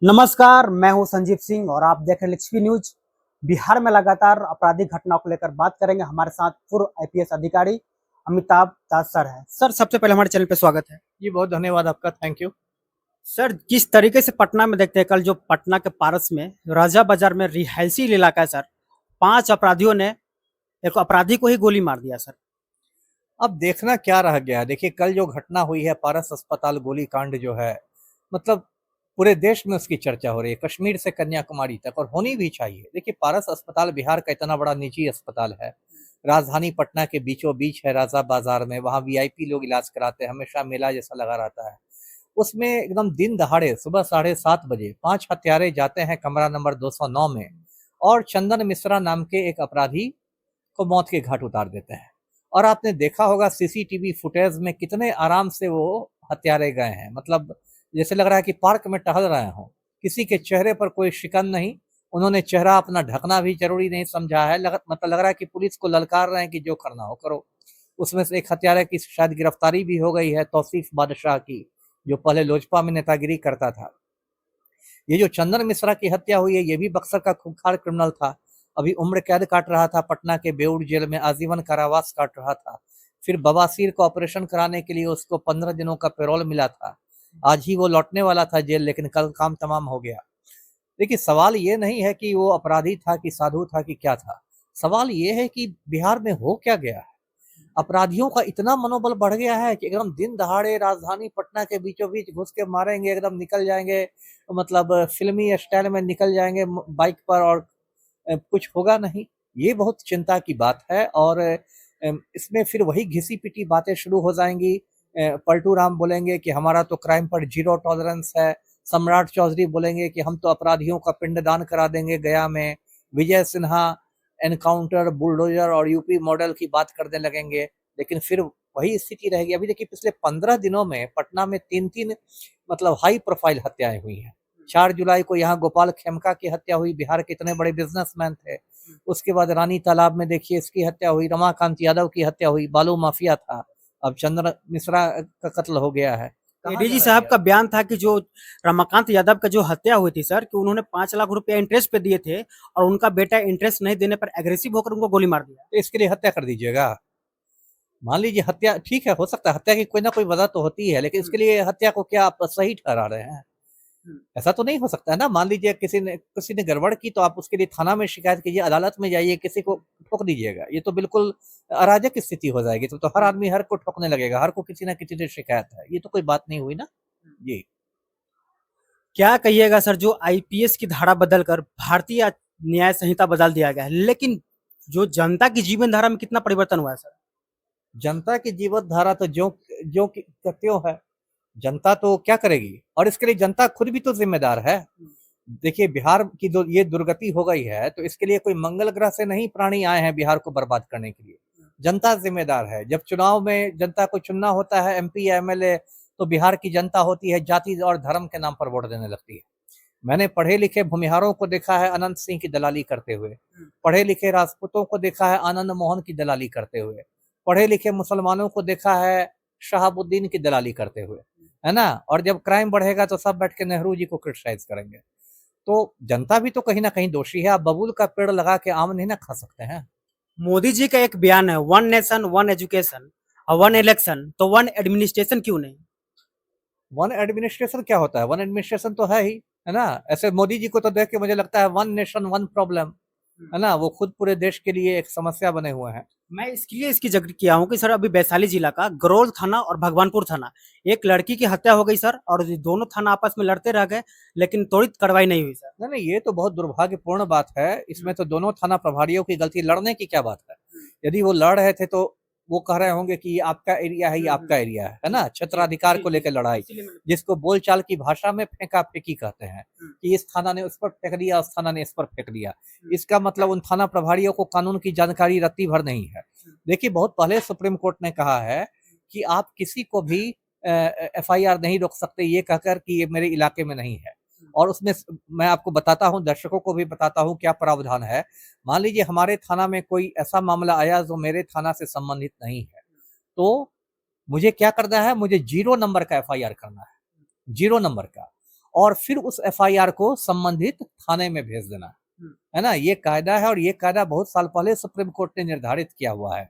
नमस्कार, मैं हूं संजीव सिंह और आप देख रहे हैं लिच्छवी न्यूज। बिहार में लगातार आपराधिक घटनाओं को लेकर बात करेंगे। हमारे साथ पूर्व आईपीएस अधिकारी अमिताभ दास सर है। सर, सबसे पहले हमारे चैनल पे स्वागत है। जी बहुत धन्यवाद आपका, थैंक यू। सर, किस तरीके से पटना में देखते हैं, कल जो पटना के पारस में राजा बाजार में रिहायशी इलाका है सर, 5 अपराधियों ने एक अपराधी को ही गोली मार दिया सर। अब देखना क्या रह गया है। देखिए, कल जो घटना हुई है पारस अस्पताल गोलीकांड जो है, मतलब पूरे देश में उसकी चर्चा हो रही है, कश्मीर से कन्याकुमारी तक, और होनी भी चाहिए। देखिए, पारस अस्पताल बिहार का इतना बड़ा निजी अस्पताल है, राजधानी पटना के बीचों बीच है, राजा बाजार में। वहाँ वीआईपी लोग इलाज कराते हैं, हमेशा मेला जैसा लगा रहता है। उसमें एकदम दिन दहाड़े सुबह 7:30 बजे 5 हत्यारे जाते हैं कमरा नंबर 209 में, और चंदन मिश्रा नाम के एक अपराधी को मौत के घाट उतार देते हैं। और आपने देखा होगा सीसीटीवी फुटेज में कितने आराम से वो हत्यारे गए हैं, मतलब जैसे लग रहा है कि पार्क में टहल रहे हों। किसी के चेहरे पर कोई शिकन नहीं, उन्होंने चेहरा अपना ढकना भी जरूरी नहीं समझा है। मतलब लग रहा है कि पुलिस को ललकार रहे हैं कि जो करना हो करो। उसमें से एक हत्यारे की शायद गिरफ्तारी भी हो गई है, तौसीफ बादशाह की, जो पहले लोजपा में नेतागिरी करता था। ये जो चंदन मिश्रा की हत्या हुई है, ये भी बक्सर का खूंखार क्रिमिनल था। अभी उम्र कैद काट रहा था, पटना के बेउर जेल में आजीवन कारावास काट रहा था। फिर बवासीर का ऑपरेशन कराने के लिए उसको 15 दिनों का पैरोल मिला था। आज ही वो लौटने वाला था जेल, लेकिन कल काम तमाम हो गया। देखिए, सवाल ये नहीं है कि वो अपराधी था कि साधु था कि क्या था। सवाल ये है कि बिहार में हो क्या गया है। अपराधियों का इतना मनोबल बढ़ गया है कि एकदम दिन दहाड़े राजधानी पटना के बीचों बीच घुस के मारेंगे, एकदम निकल जाएंगे, मतलब फिल्मी स्टाइल में निकल जाएंगे बाइक पर, और कुछ होगा नहीं। ये बहुत चिंता की बात है। और इसमें फिर वही घिसी पिटी बातें शुरू हो जाएंगी। पलटू राम बोलेंगे कि हमारा तो क्राइम पर जीरो टॉलरेंस है। सम्राट चौधरी बोलेंगे कि हम तो अपराधियों का पिंडदान करा देंगे गया में। विजय सिन्हा एनकाउंटर, बुलडोजर और यूपी मॉडल की बात करने लगेंगे। लेकिन फिर वही स्थिति रहेगी। अभी देखिए, पिछले 15 दिनों में पटना में 3-3 मतलब हाई प्रोफाइल हत्याएं हुई हैं। 4 जुलाई को यहाँ गोपाल खेमका की हत्या हुई, बिहार के इतने बड़े बिजनेसमैन थे। उसके बाद रानी तालाब में देखिए इसकी हत्या हुई, रमाकांत यादव की हत्या हुई, बालू माफिया था। अब चंद्र मिश्रा का कत्ल हो गया है। कहाँ एडीजी जा रहा साहब है? का बयान था कि जो रमाकांत यादव का जो हत्या हुई थी सर, कि उन्होंने 5 लाख रुपया इंटरेस्ट पे दिए थे और उनका बेटा इंटरेस्ट नहीं देने पर एग्रेसिव होकर उनको गोली मार दिया। तो इसके लिए हत्या कर दीजिएगा। मान लीजिए हत्या ठीक है, हो सकता है हत्या की कोई ना कोई वजह तो होती है, लेकिन इसके लिए हत्या को क्या आप सही ठहरा रहे हैं? ऐसा तो नहीं हो सकता है ना। मान लीजिए किसी ने गड़बड़ की, तो आप उसके लिए थाना में शिकायत कीजिए, अदालत में जाइए, किसी को ठोक दीजिएगा। ये तो बिल्कुल अराजक स्थिति हो जाएगी। तो हर आदमी हर को ठोकने लगेगा, हर को किसी ना किसी से शिकायत है। ये तो कोई बात नहीं हुई ना। जी। क्या कहिएगा सर, जो आईपीएस की धारा बदलकर भारतीय न्याय संहिता बदल दिया गया है, लेकिन जो जनता की जीवन धारा में कितना परिवर्तन हुआ है सर? जनता की जीवन धारा तो जो जो त्यों है। जनता तो क्या करेगी, और इसके लिए जनता खुद भी तो जिम्मेदार है। देखिए, बिहार की जो ये दुर्गति हो गई है, तो इसके लिए कोई मंगल ग्रह से नहीं प्राणी आए हैं बिहार को बर्बाद करने के लिए। जनता जिम्मेदार है। जब चुनाव में जनता को चुनना होता है, एमपी या एमएलए, तो बिहार की जनता होती है जाति और धर्म के नाम पर वोट देने लगती है। मैंने पढ़े लिखे भूमिहारों को देखा है अनंत सिंह की दलाली करते हुए। पढ़े लिखे राजपूतों को देखा है आनंद मोहन की दलाली करते हुए। पढ़े लिखे मुसलमानों को देखा है शहाबुद्दीन की दलाली करते हुए, है ना। और जब क्राइम बढ़ेगा तो सब बैठ के नेहरू जी को क्रिटिसाइज करेंगे। तो जनता भी तो कहीं ना कहीं दोषी है। आप बबूल का पेड़ लगा के आम नहीं ना खा सकते हैं। मोदी जी का एक बयान है, वन नेशन वन एजुकेशन और वन इलेक्शन, तो वन एडमिनिस्ट्रेशन क्यों नहीं? वन एडमिनिस्ट्रेशन क्या होता है? वन एडमिनिस्ट्रेशन तो है ही, है ना। ऐसे मोदी जी को तो देख के मुझे लगता है वन नेशन वन प्रॉब्लम, है ना। वो खुद पूरे देश के लिए एक समस्या बने हुए हैं। मैं इसके लिए इसकी जिक्र किया हूँ कि सर, अभी वैशाली जिला का गरोल थाना और भगवानपुर थाना, एक लड़की की हत्या हो गई सर, और दोनों थाना आपस में लड़ते रह गए, लेकिन त्वरित कार्रवाई नहीं हुई सर। नहीं नहीं, ये तो बहुत दुर्भाग्यपूर्ण बात है। इसमें तो दोनों थाना प्रभारियों की गलती। लड़ने की क्या बात है? यदि वो लड़ रहे थे तो वो कह रहे होंगे कि ये आपका एरिया है, ये आपका एरिया है ना। क्षेत्राधिकार को लेकर लड़ाई, जिसको बोलचाल की भाषा में फेंका फेंकी कहते हैं, कि इस थाना ने उस पर फेंक दिया, उस थाना ने इस पर फेंक दिया। इसका मतलब उन थाना प्रभारियों को कानून की जानकारी रत्ती भर नहीं है। देखिए, बहुत पहले सुप्रीम कोर्ट ने कहा है कि आप किसी को भी एफआईआर नहीं रोक सकते ये कहकर कि ये मेरे इलाके में नहीं है। और उसमें मैं आपको बताता हूं, दर्शकों को भी बताता हूं क्या प्रावधान है। मान लीजिए हमारे थाना में कोई ऐसा मामला आया जो मेरे थाना से संबंधित नहीं है, तो मुझे क्या करना है? मुझे 0 नंबर का एफआईआर करना है, 0 नंबर का। और फिर उस एफआईआर को संबंधित थाने में भेज देना, है ना। ये कायदा है और ये कायदा बहुत साल पहले सुप्रीम कोर्ट ने निर्धारित किया हुआ है।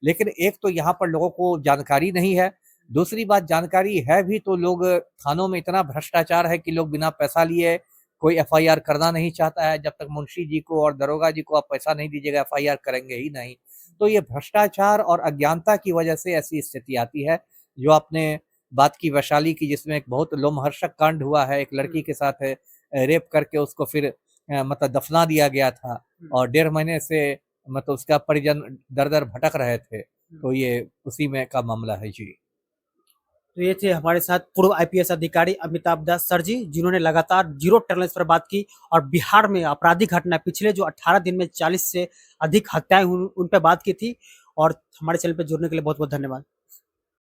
लेकिन एक तो यहाँ पर लोगों को जानकारी नहीं है, दूसरी बात जानकारी है भी तो लोग थानों में इतना भ्रष्टाचार है कि लोग बिना पैसा लिए कोई एफआईआर करना नहीं चाहता है। जब तक मुंशी जी को और दरोगा जी को आप पैसा नहीं दीजिएगा एफआईआर करेंगे ही नहीं। तो ये भ्रष्टाचार और अज्ञानता की वजह से ऐसी स्थिति आती है। जो आपने बात की वैशाली की, जिसमें एक बहुत लोमहर्षक कांड हुआ है, एक लड़की के साथ रेप करके उसको फिर मतलब दफना दिया गया था और 1.5 महीने से मतलब उसका परिजन दर दर भटक रहे थे। तो ये उसी में का मामला है जी। तो ये थे हमारे साथ पूर्व आईपीएस अधिकारी अमिताभ दास सर जी, जिन्होंने लगातार जीरो टॉलरेंस पर बात की और बिहार में आपराधिक घटना पिछले जो 18 दिन में 40 से अधिक हत्याएं उन पे बात की थी। और हमारे चैनल पे जुड़ने के लिए बहुत बहुत धन्यवाद।